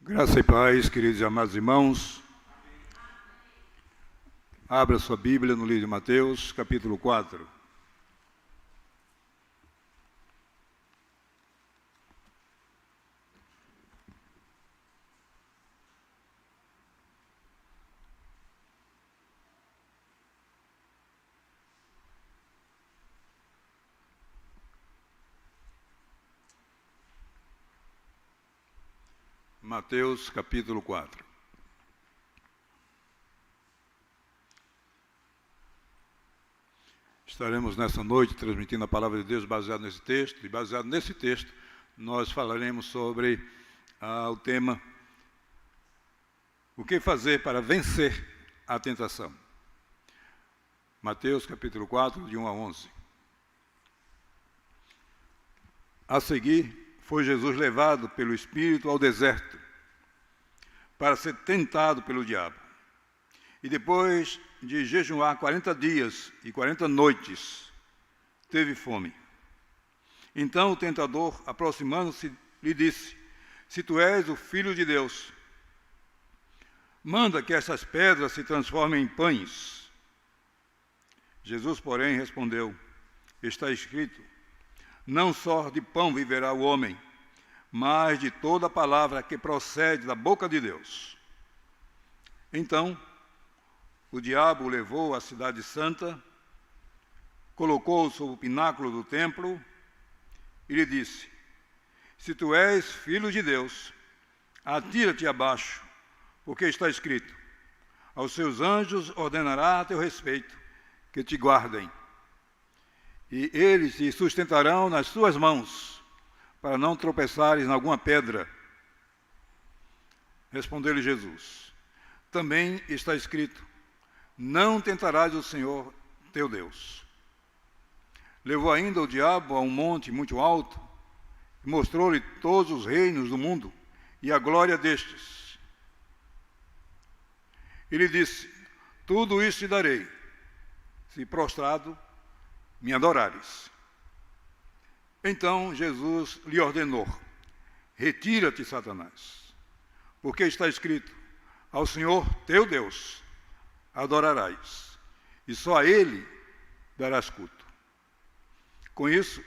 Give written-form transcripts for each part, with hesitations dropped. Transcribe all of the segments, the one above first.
Graça e paz, queridos e amados irmãos. Abra sua Bíblia no livro de Mateus, capítulo 4. Mateus, capítulo 4. Estaremos nessa noite transmitindo a palavra de Deus baseado nesse texto, e baseado nesse texto nós falaremos sobre o tema: o que fazer para vencer a tentação. Mateus, capítulo 4, de 1 a 11. A seguir, foi Jesus levado pelo Espírito ao deserto para ser tentado pelo diabo. E depois de jejuar 40 dias e 40 noites, teve fome. Então o tentador, aproximando-se, lhe disse: se tu és o Filho de Deus, manda que essas pedras se transformem em pães. Jesus, porém, respondeu: está escrito, não só de pão viverá o homem, mas de toda palavra que procede da boca de Deus. Então, o diabo o levou à cidade santa, colocou-o sob o pináculo do templo e lhe disse: se tu és filho de Deus, atira-te abaixo, porque está escrito, aos seus anjos ordenará a teu respeito, que te guardem. E eles te sustentarão nas tuas mãos, para não tropeçares em alguma pedra. Respondeu-lhe Jesus: também está escrito, não tentarás o Senhor teu Deus. Levou ainda o diabo a um monte muito alto, e mostrou-lhe todos os reinos do mundo, e a glória destes. E lhe disse: tudo isso te darei, se prostrado me adorares. Então Jesus lhe ordenou: retira-te, Satanás, porque está escrito, ao Senhor teu Deus adorarás, e só a Ele darás culto. Com isso,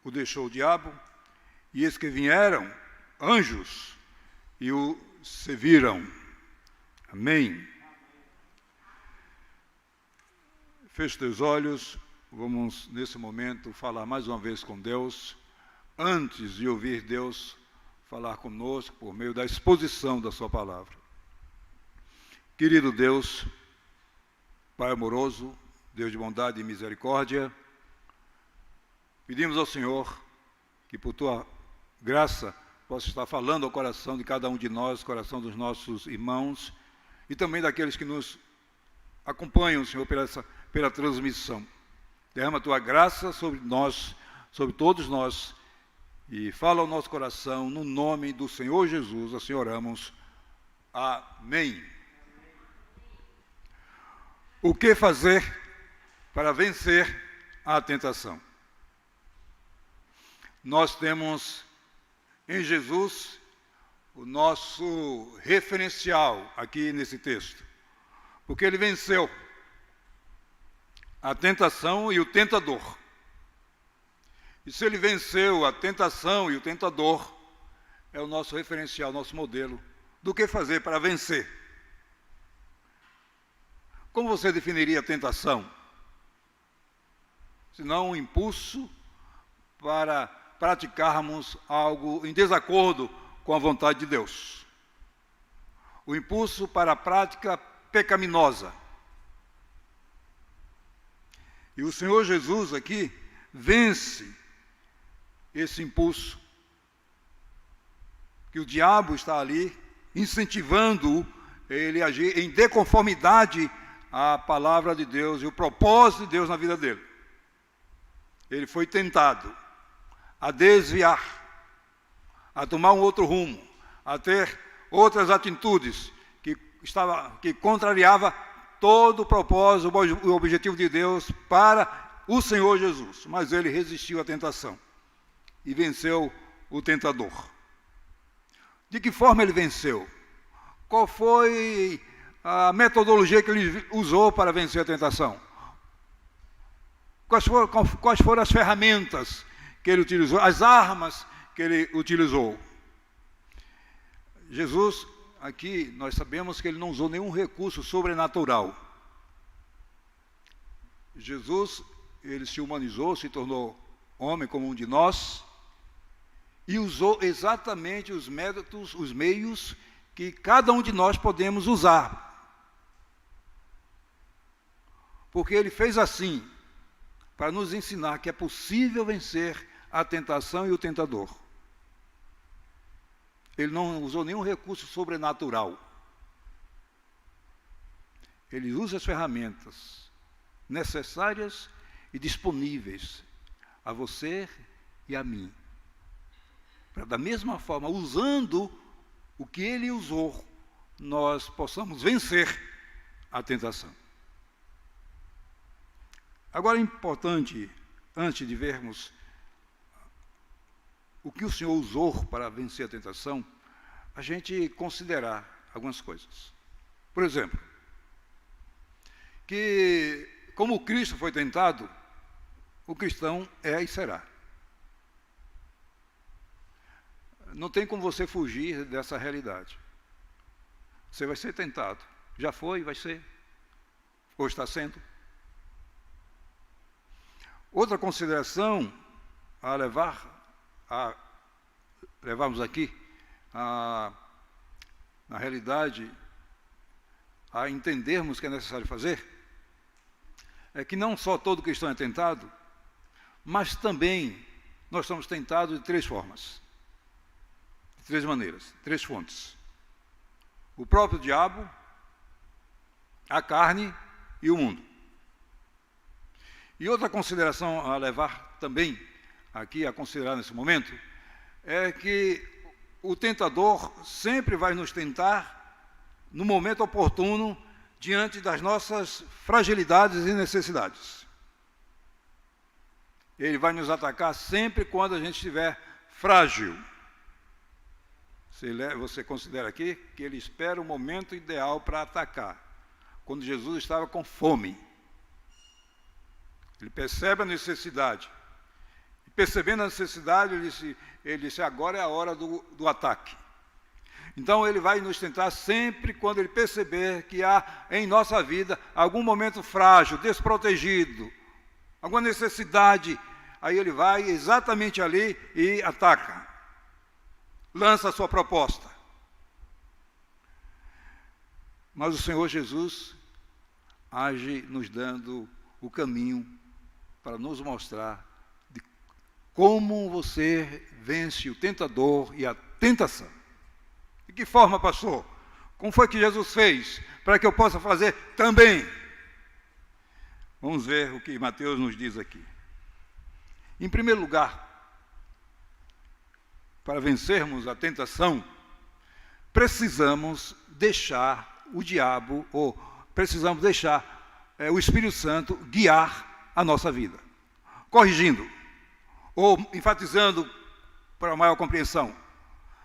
o deixou o diabo, e eis que vieram anjos e o serviram. Amém. Feche teus olhos. Vamos, nesse momento, falar mais uma vez com Deus, antes de ouvir Deus falar conosco por meio da exposição da sua palavra. Querido Deus, Pai amoroso, Deus de bondade e misericórdia, pedimos ao Senhor que, por Tua graça, possa estar falando ao coração de cada um de nós, coração dos nossos irmãos, e também daqueles que nos acompanham, Senhor, pela transmissão. Derrama a Tua graça sobre nós, sobre todos nós, e fala ao nosso coração, no nome do Senhor Jesus, assim oramos. Amém. O que fazer para vencer a tentação? Nós temos em Jesus o nosso referencial aqui nesse texto, porque Ele venceu a tentação e o tentador. E se Ele venceu a tentação e o tentador, é o nosso referencial, nosso modelo do que fazer para vencer. Como você definiria a tentação? Senão um impulso para praticarmos algo em desacordo com a vontade de Deus. O impulso para a prática pecaminosa. E o Senhor Jesus aqui vence esse impulso, que o diabo está ali incentivando ele a agir em deconformidade à palavra de Deus e o propósito de Deus na vida dele. Ele foi tentado a desviar, a tomar um outro rumo, a ter outras atitudes que contrariava todo o propósito, o objetivo de Deus para o Senhor Jesus. Mas ele resistiu à tentação e venceu o tentador. De que forma ele venceu? Qual foi a metodologia que ele usou para vencer a tentação? Quais foram as ferramentas que ele utilizou, as armas que ele utilizou? Jesus, aqui, nós sabemos que ele não usou nenhum recurso sobrenatural. Jesus, ele se humanizou, se tornou homem como um de nós, e usou exatamente os métodos, os meios que cada um de nós podemos usar. Porque ele fez assim, para nos ensinar que é possível vencer a tentação e o tentador. Ele não usou nenhum recurso sobrenatural. Ele usa as ferramentas necessárias e disponíveis a você e a mim. Para, da mesma forma, usando o que ele usou, nós possamos vencer a tentação. Agora é importante, antes de vermos o que o Senhor usou para vencer a tentação, a gente considerar algumas coisas. Por exemplo, que como Cristo foi tentado, o cristão é e será. Não tem como você fugir dessa realidade. Você vai ser tentado. Já foi, vai ser. Ou está sendo. Outra consideração a levarmos aqui, na realidade, a entendermos que é necessário fazer, é que não só todo cristão é tentado, mas também nós somos tentados de três formas, de três maneiras, três fontes. O próprio diabo, a carne e o mundo. E outra consideração a levar também, aqui a considerar nesse momento, é que o tentador sempre vai nos tentar no momento oportuno, diante das nossas fragilidades e necessidades. Ele vai nos atacar sempre quando a gente estiver frágil. Você considera aqui que ele espera o momento ideal para atacar, quando Jesus estava com fome. Ele percebe a necessidade. E percebendo a necessidade, ele disse, agora é a hora do ataque. Então ele vai nos tentar sempre quando ele perceber que há em nossa vida algum momento frágil, desprotegido, alguma necessidade. Aí ele vai exatamente ali e ataca. Lança a sua proposta. Mas o Senhor Jesus age nos dando o caminho para nos mostrar de como você vence o tentador e a tentação. De que forma, pastor? Como foi que Jesus fez para que eu possa fazer também? Vamos ver o que Mateus nos diz aqui. Em primeiro lugar, para vencermos a tentação, precisamos deixar o diabo, ou precisamos deixar o Espírito Santo guiar a nossa vida. Corrigindo, ou enfatizando para maior compreensão.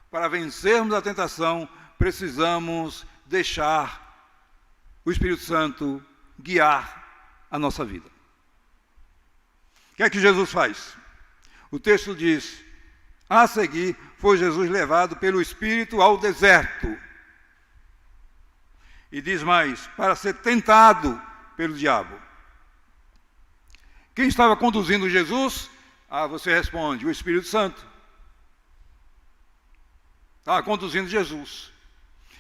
Para vencermos a tentação, precisamos deixar o Espírito Santo guiar a nossa vida. O que é que Jesus faz? O texto diz, a seguir, foi Jesus levado pelo Espírito ao deserto. E diz mais, para ser tentado pelo diabo. Quem estava conduzindo Jesus? Você responde, o Espírito Santo. Estava conduzindo Jesus.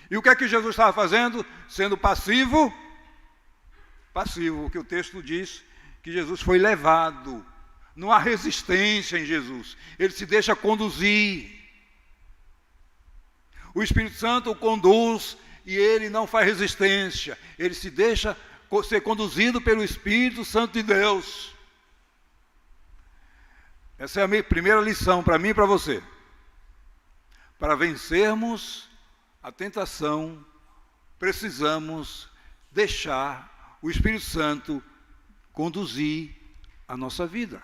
E o que é que Jesus estava fazendo? Sendo passivo. Passivo, que o texto diz que Jesus foi levado. Não há resistência em Jesus. Ele se deixa conduzir. O Espírito Santo o conduz e ele não faz resistência. Ele se deixa ser conduzido pelo Espírito Santo de Deus. Essa é a minha primeira lição para mim e para você. Para vencermos a tentação, precisamos deixar o Espírito Santo conduzir a nossa vida.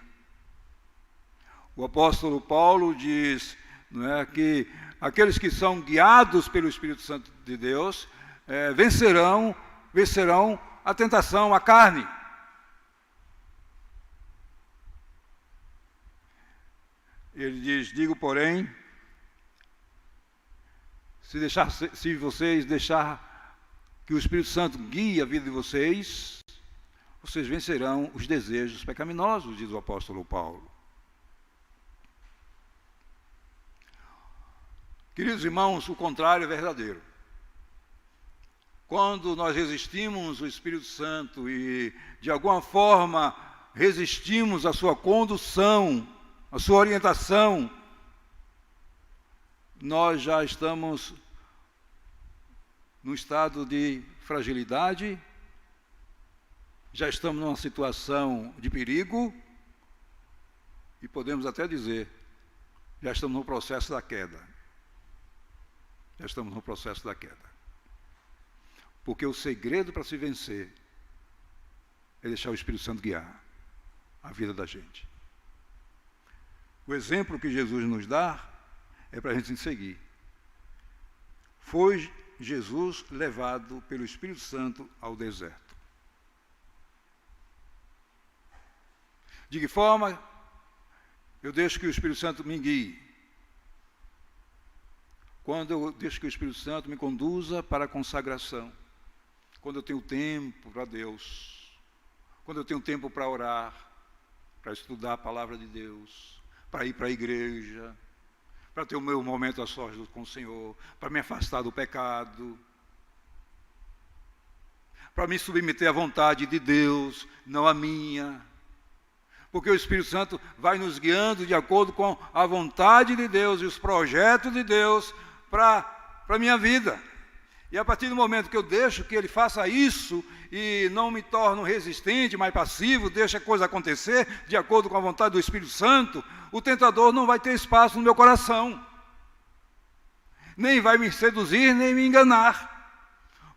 O apóstolo Paulo diz, não é, que aqueles que são guiados pelo Espírito Santo de Deus vencerão a tentação, a carne. Ele diz: digo, porém, se vocês deixar que o Espírito Santo guie a vida de vocês, vocês vencerão os desejos pecaminosos, diz o apóstolo Paulo. Queridos irmãos, o contrário é verdadeiro. Quando nós resistimos o Espírito Santo e, de alguma forma, resistimos à sua condução, à sua orientação, nós já estamos num estado de fragilidade, já estamos numa situação de perigo e podemos até dizer, já estamos no processo da queda. Já estamos no processo da queda. Porque o segredo para se vencer é deixar o Espírito Santo guiar a vida da gente. O exemplo que Jesus nos dá é para a gente seguir. Foi Jesus levado pelo Espírito Santo ao deserto. De que forma eu deixo que o Espírito Santo me guie? Quando eu deixo que o Espírito Santo me conduza para a consagração. Quando eu tenho tempo para Deus. Quando eu tenho tempo para orar, para estudar a palavra de Deus, para ir para a igreja, para ter o meu momento a sós com o Senhor, para me afastar do pecado, para me submeter à vontade de Deus, não à minha. Porque o Espírito Santo vai nos guiando de acordo com a vontade de Deus e os projetos de Deus para a minha vida. E a partir do momento que eu deixo que Ele faça isso e não me torno resistente, mais passivo, deixa a coisa acontecer de acordo com a vontade do Espírito Santo, o tentador não vai ter espaço no meu coração. Nem vai me seduzir, nem me enganar.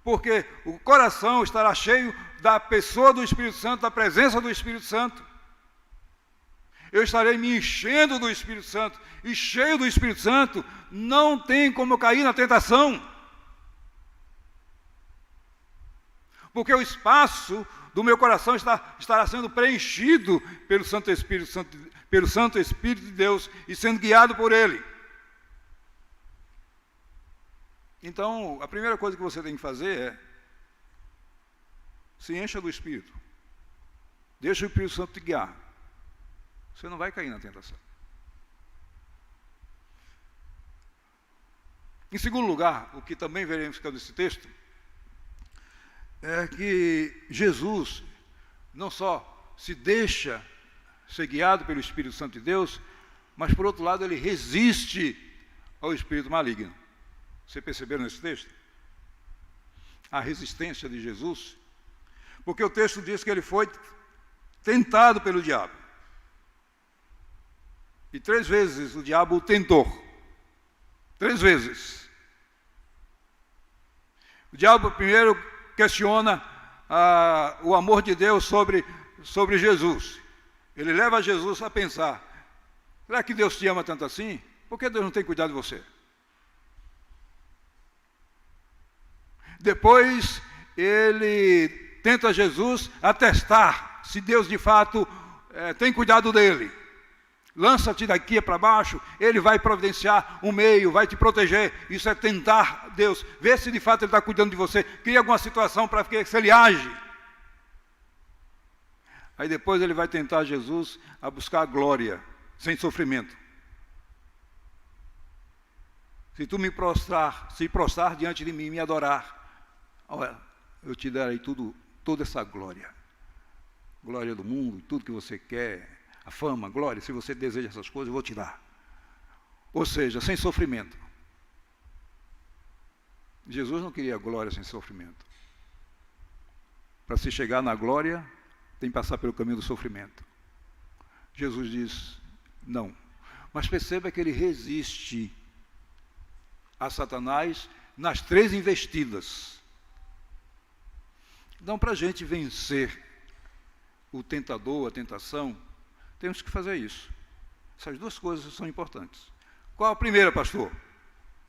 Porque o coração estará cheio da pessoa do Espírito Santo, da presença do Espírito Santo. Eu estarei me enchendo do Espírito Santo. E cheio do Espírito Santo, não tem como eu cair na tentação. Porque o espaço do meu coração estará sendo preenchido pelo Santo Espírito de Deus e sendo guiado por Ele. Então, a primeira coisa que você tem que fazer é se encha do Espírito. Deixa o Espírito Santo te guiar. Você não vai cair na tentação. Em segundo lugar, o que também veremos nesse texto, é que Jesus não só se deixa ser guiado pelo Espírito Santo de Deus, mas por outro lado ele resiste ao espírito maligno. Você perceberam nesse texto? A resistência de Jesus, porque o texto diz que ele foi tentado pelo diabo. E 3 vezes o diabo o tentou. 3 vezes. O diabo primeiro questiona o amor de Deus sobre Jesus. Ele leva Jesus a pensar: será que Deus te ama tanto assim? Por que Deus não tem cuidado de você? Depois ele tenta Jesus a testar se Deus de fato tem cuidado dele. Lança-te daqui para baixo, Ele vai providenciar um meio, vai te proteger. Isso é tentar Deus, ver se de fato Ele está cuidando de você. Cria alguma situação para ver se Ele age. Aí depois Ele vai tentar Jesus a buscar a glória, sem sofrimento. Se tu me prostrar diante de mim e me adorar, olha, eu te darei toda essa glória. Glória do mundo, tudo que você quer. A fama, a glória, se você deseja essas coisas, eu vou te dar. Ou seja, sem sofrimento. Jesus não queria glória sem sofrimento. Para se chegar na glória, tem que passar pelo caminho do sofrimento. Jesus diz, não. Mas perceba que ele resiste a Satanás nas 3 investidas. Então, para a gente vencer o tentador, a tentação, temos que fazer isso. Essas 2 coisas são importantes. Qual a primeira, pastor?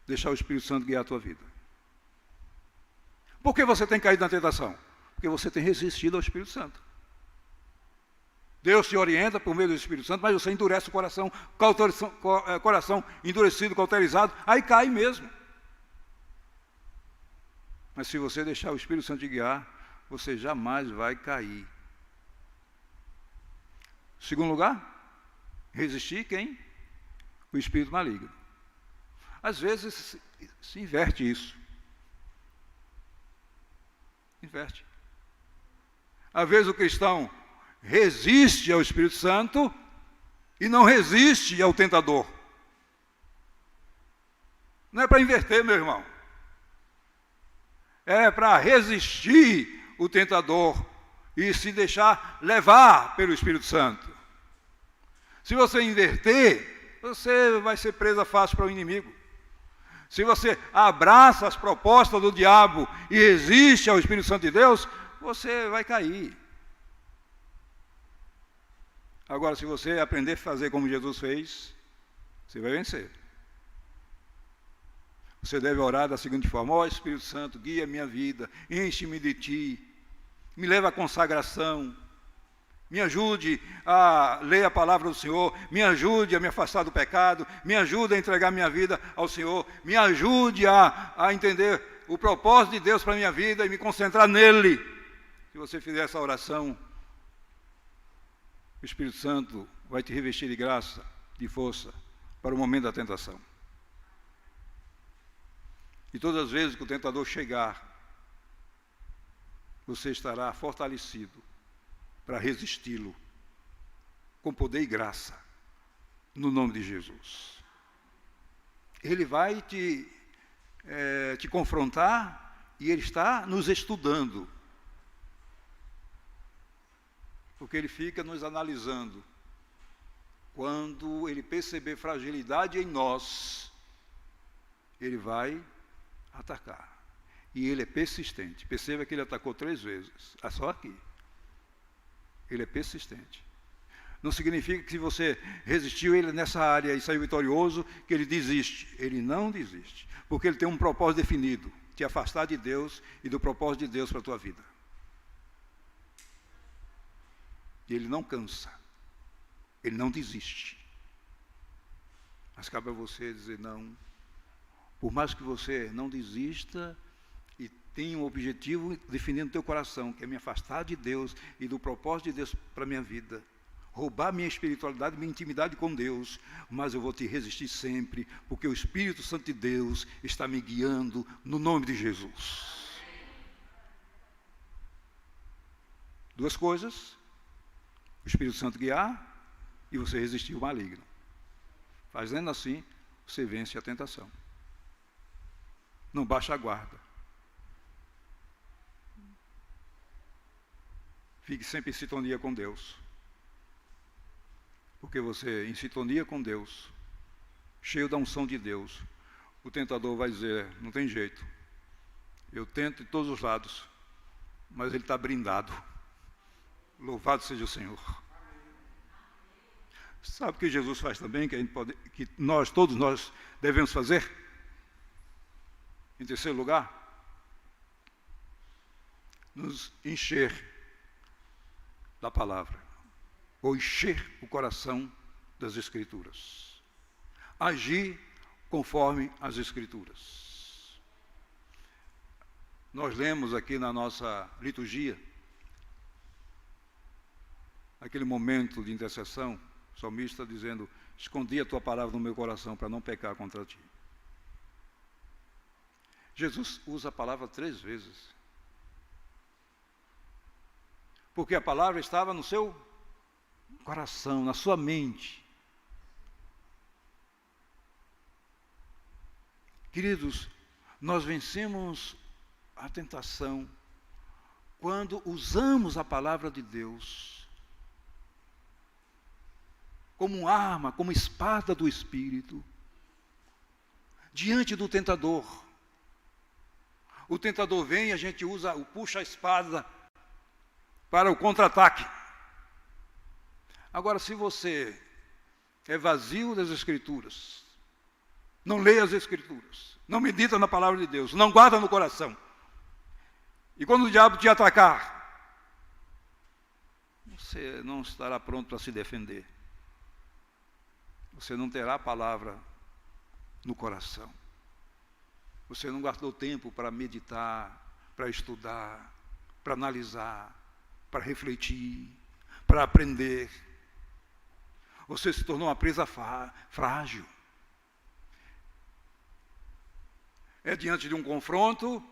deixar o Espírito Santo guiar a tua vida. Por que você tem caído na tentação? Porque você tem resistido ao Espírito Santo. Deus te orienta por meio do Espírito Santo, mas você endurece o coração, coração endurecido, cauterizado, aí cai mesmo. Mas se você deixar o Espírito Santo te guiar, você jamais vai cair. Segundo lugar, resistir quem? O espírito maligno. Às vezes se inverte isso. Inverte. Às vezes o cristão resiste ao Espírito Santo e não resiste ao tentador. Não é para inverter, meu irmão. É para resistir o tentador e se deixar levar pelo Espírito Santo. Se você inverter, você vai ser presa fácil para o inimigo. Se você abraça as propostas do diabo e resiste ao Espírito Santo de Deus, você vai cair. Agora, se você aprender a fazer como Jesus fez, você vai vencer. Você deve orar da seguinte forma: ó Espírito Santo, guia minha vida, enche-me de Ti, me leva à consagração, me ajude a ler a palavra do Senhor, me ajude a me afastar do pecado, me ajude a entregar minha vida ao Senhor, me ajude a entender o propósito de Deus para a minha vida e me concentrar nele. Se você fizer essa oração, o Espírito Santo vai te revestir de graça, de força, para o momento da tentação. E todas as vezes que o tentador chegar, você estará fortalecido para resisti-lo, com poder e graça, no nome de Jesus. Ele vai te confrontar e ele está nos estudando, porque ele fica nos analisando. Quando ele perceber fragilidade em nós, ele vai atacar. E ele é persistente. Perceba que ele atacou 3 vezes. É só aqui. Ele é persistente. Não significa que se você resistiu ele nessa área e saiu vitorioso, que ele desiste. Ele não desiste. Porque ele tem um propósito definido: te afastar de Deus e do propósito de Deus para a tua vida. E ele não cansa. Ele não desiste. Mas cabe a você dizer não. Por mais que você não desista e tenha um objetivo definido no teu coração, que é me afastar de Deus e do propósito de Deus para a minha vida, roubar minha espiritualidade, minha intimidade com Deus, mas eu vou te resistir sempre, porque o Espírito Santo de Deus está me guiando no nome de Jesus. 2 coisas: o Espírito Santo guiar e você resistir ao maligno. Fazendo assim, você vence a tentação. Não baixa a guarda. Fique sempre em sintonia com Deus. Porque você, em sintonia com Deus, cheio da unção de Deus, o tentador vai dizer: não tem jeito, eu tento de todos os lados, mas ele está brindado. Louvado seja o Senhor. Sabe o que Jesus faz também, que todos nós devemos fazer? Em terceiro lugar, nos encher da palavra, ou encher o coração das Escrituras. Agir conforme as Escrituras. Nós lemos aqui na nossa liturgia, aquele momento de intercessão, o salmista dizendo: escondi a tua palavra no meu coração para não pecar contra ti. Jesus usa a palavra 3 vezes. Porque a palavra estava no seu coração, na sua mente. Queridos, nós vencemos a tentação quando usamos a palavra de Deus como arma, como espada do Espírito, diante do tentador. O tentador vem e a gente puxa a espada para o contra-ataque. Agora, se você é vazio das Escrituras, não lê as Escrituras, não medita na palavra de Deus, não guarda no coração. E quando o diabo te atacar, você não estará pronto para se defender. Você não terá a palavra no coração. Você não guardou tempo para meditar, para estudar, para analisar, para refletir, para aprender. Você se tornou uma presa frágil. É diante de um confronto,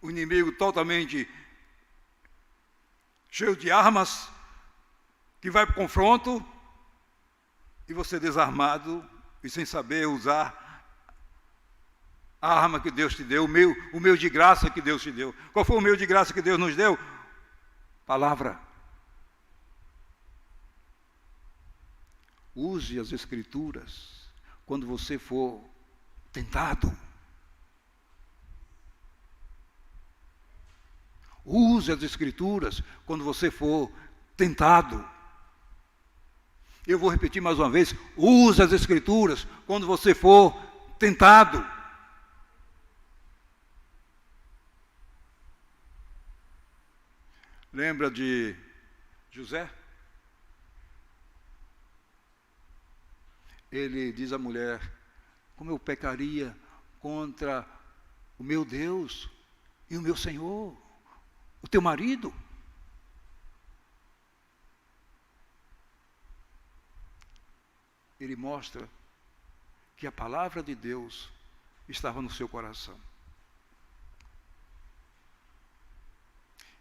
o inimigo totalmente cheio de armas, que vai para o confronto, e você desarmado e sem saber usar a arma que Deus te deu, o meio de graça que Deus te deu. Qual foi o meio de graça que Deus nos deu? Palavra. Use as Escrituras quando você for tentado. Use as Escrituras quando você for tentado. Eu vou repetir mais uma vez: use as Escrituras quando você for tentado. Lembra de José? Ele diz à mulher: como eu pecaria contra o meu Deus e o meu Senhor, o teu marido? Ele mostra que a palavra de Deus estava no seu coração.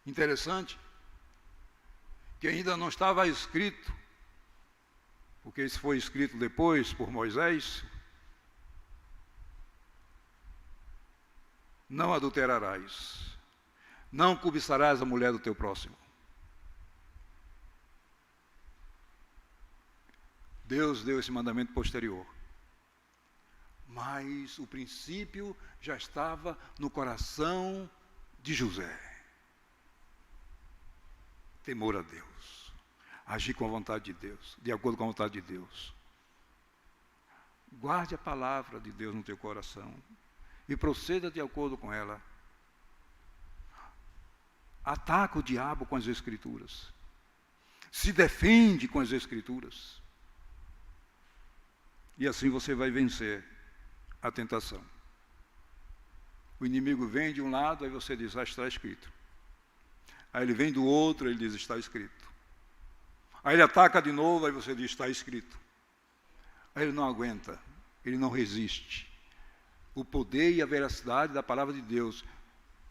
Interessante que ainda não estava escrito, porque isso foi escrito depois por Moisés: não adulterarás, não cobiçarás a mulher do teu próximo. Deus deu esse mandamento posterior. Mas o princípio já estava no coração de José. Temor a Deus. Agir com a vontade de Deus, de acordo com a vontade de Deus. Guarde a palavra de Deus no teu coração e proceda de acordo com ela. Ataca o diabo com as Escrituras. Se defende com as Escrituras. E assim você vai vencer a tentação. O inimigo vem de um lado, aí você diz: ah, está escrito. Aí ele vem do outro, ele diz: está escrito. Aí ele ataca de novo, aí você diz: está escrito. Aí ele não aguenta, ele não resiste. O poder e a veracidade da palavra de Deus,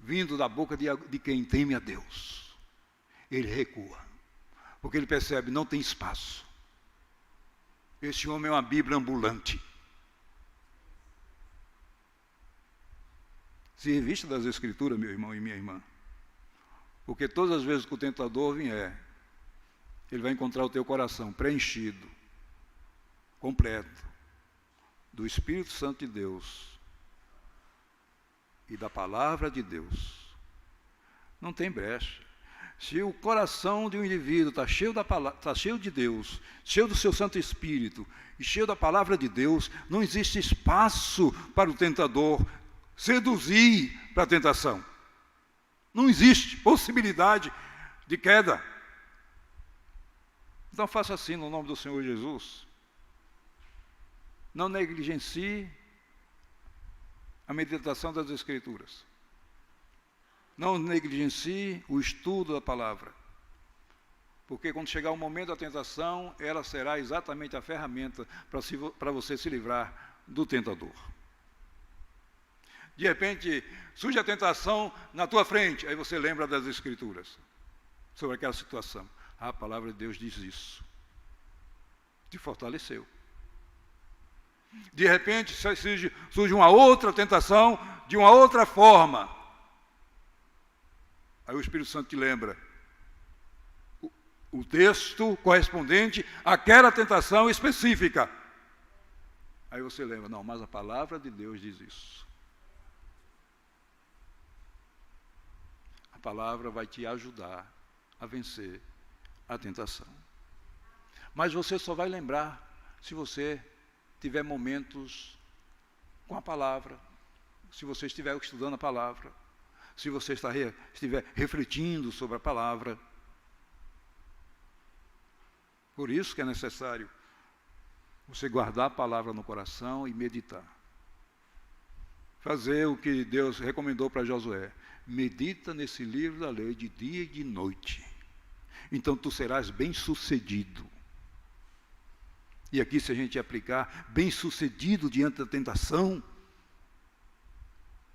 vindo da boca de quem teme a Deus, ele recua. Porque ele percebe: não tem espaço. Esse homem é uma Bíblia ambulante. Se revista das Escrituras, meu irmão e minha irmã. Porque todas as vezes que o tentador vier, ele vai encontrar o teu coração preenchido, completo, do Espírito Santo de Deus e da palavra de Deus. Não tem brecha. Se o coração de um indivíduo está cheio da palavra, está cheio de Deus, cheio do seu Santo Espírito e cheio da palavra de Deus, não existe espaço para o tentador seduzir para a tentação. Não existe possibilidade de queda. Então faça assim no nome do Senhor Jesus. Não negligencie a meditação das Escrituras. Não negligencie o estudo da palavra. Porque quando chegar o momento da tentação, ela será exatamente a ferramenta para você se livrar do tentador. De repente, surge a tentação na tua frente, aí você lembra das Escrituras, sobre aquela situação. Ah, a palavra de Deus diz isso. Te fortaleceu. De repente, surge uma outra tentação, de uma outra forma. Aí o Espírito Santo te lembra o texto correspondente àquela tentação específica. Aí você lembra: não, mas a palavra de Deus diz isso. A palavra vai te ajudar a vencer a tentação. Mas você só vai lembrar se você tiver momentos com a palavra, se você estiver estudando a palavra, se você estiver refletindo sobre a palavra. Por isso que é necessário você guardar a palavra no coração e meditar. Fazer o que Deus recomendou para Josué. Medita nesse livro da lei de dia e de noite. Então tu serás bem-sucedido. E aqui, se a gente aplicar bem-sucedido diante da tentação,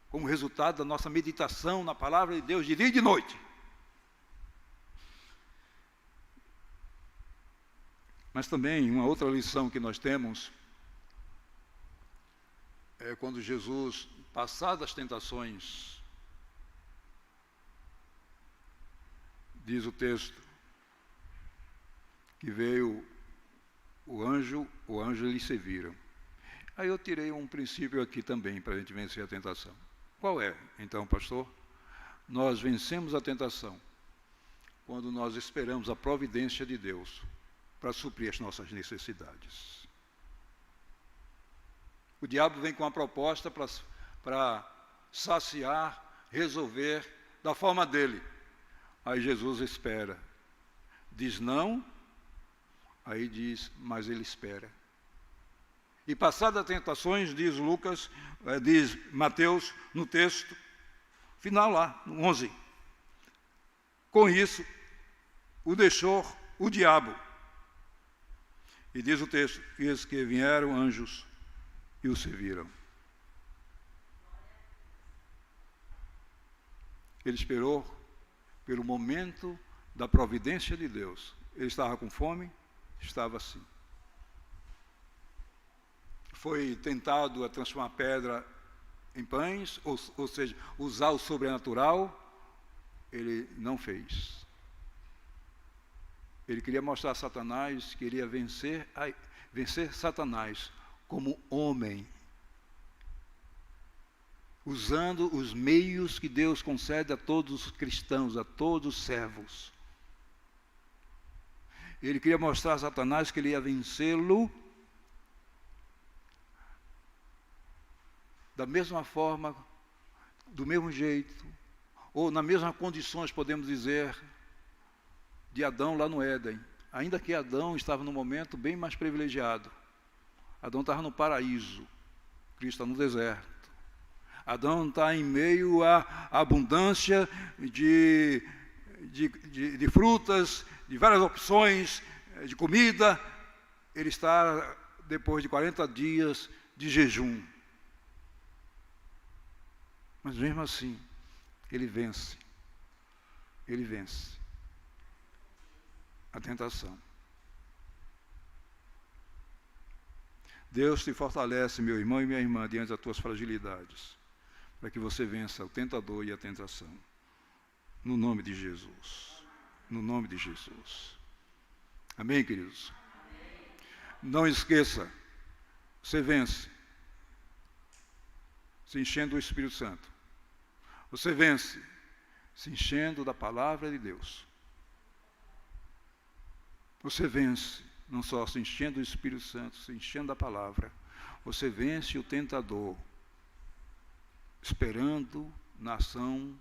como resultado da nossa meditação na palavra de Deus de dia e de noite. Mas também uma outra lição que nós temos é quando Jesus, passadas as tentações, diz o texto, que veio o anjo lhe serviram. Aí eu tirei um princípio aqui também para a gente vencer a tentação. Qual é, então, pastor? Nós vencemos a tentação quando nós esperamos a providência de Deus para suprir as nossas necessidades. O diabo vem com uma proposta para saciar, resolver da forma dele. Aí Jesus espera. Diz não, aí diz, mas ele espera. E passadas as tentações, diz Mateus no texto final lá, no 11. Com isso, o deixou o diabo. E diz o texto, eis que vieram anjos e o serviram. Ele esperou pelo momento da providência de Deus. Ele estava com fome, estava assim. Foi tentado a transformar pedra em pães, ou seja, usar o sobrenatural, ele não fez. Ele queria mostrar a Satanás, queria vencer Satanás como homem, usando os meios que Deus concede a todos os cristãos, a todos os servos. Ele queria mostrar a Satanás que ele ia vencê-lo da mesma forma, do mesmo jeito, ou nas mesmas condições, podemos dizer, de Adão lá no Éden. Ainda que Adão estava num momento bem mais privilegiado. Adão estava no paraíso, Cristo está no deserto. Adão está em meio à abundância de frutas, de várias opções de comida. Ele está depois de 40 dias de jejum. Mas mesmo assim, ele vence a tentação. Deus te fortalece, meu irmão e minha irmã, diante das tuas fragilidades, para que você vença o tentador e a tentação. No nome de Jesus. No nome de Jesus. Amém, queridos? Amém. Não esqueça, você vence se enchendo do Espírito Santo. Você vence se enchendo da palavra de Deus. Você vence não só se enchendo do Espírito Santo, se enchendo da palavra. Você vence o tentador, esperando na ação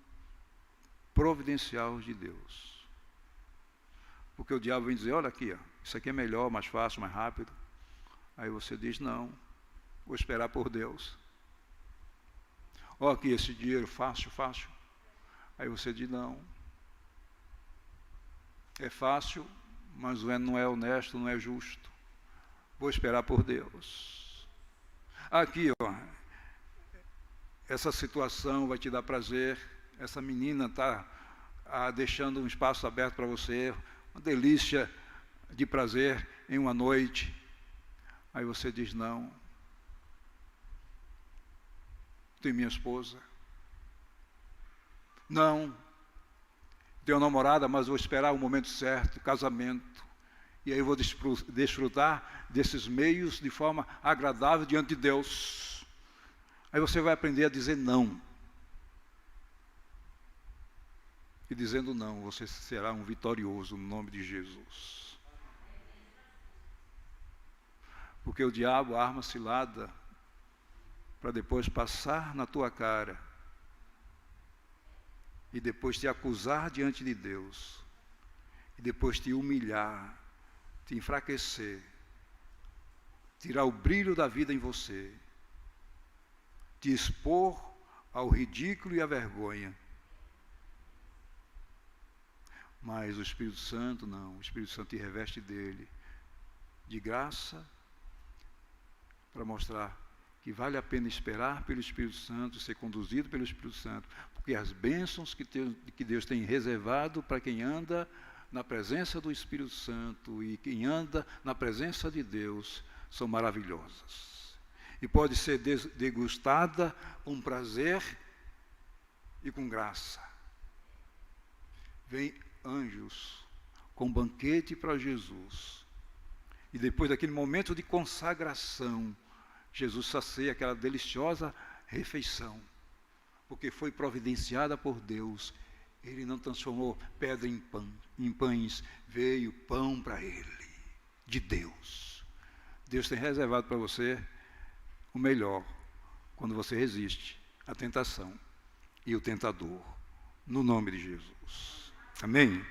providencial de Deus. Porque o diabo vem dizer, olha aqui, ó, isso aqui é melhor, mais fácil, mais rápido. Aí você diz, não, vou esperar por Deus. Olha aqui esse dinheiro fácil. Aí você diz, não. É fácil, mas não é honesto, não é justo. Vou esperar por Deus. Aqui, ó, essa situação vai te dar prazer. Essa menina está deixando um espaço aberto para você, uma delícia de prazer em uma noite. Aí você diz, não. Tem minha esposa. Não. Tenho namorada, mas vou esperar o momento certo, casamento. E aí eu vou desfrutar desses meios de forma agradável diante de Deus. Aí você vai aprender a dizer não. E dizendo não, você será um vitorioso no nome de Jesus. Porque o diabo, a arma cilada, para depois passar na tua cara e depois te acusar diante de Deus e depois te humilhar, te enfraquecer, tirar o brilho da vida em você, te expor ao ridículo e à vergonha. Mas o Espírito Santo não, o Espírito Santo te reveste dele, de graça, para mostrar que vale a pena esperar pelo Espírito Santo, ser conduzido pelo Espírito Santo, porque as bênçãos que Deus tem reservado para quem anda na presença do Espírito Santo e quem anda na presença de Deus são maravilhosas. E pode ser degustada com prazer e com graça. Vem anjos com banquete para Jesus. E depois daquele momento de consagração, Jesus sacia aquela deliciosa refeição, porque foi providenciada por Deus. Ele não transformou pedra em pães, veio pão para ele, de Deus. Deus tem reservado para você o melhor, quando você resiste à tentação e o tentador, no nome de Jesus. Amém?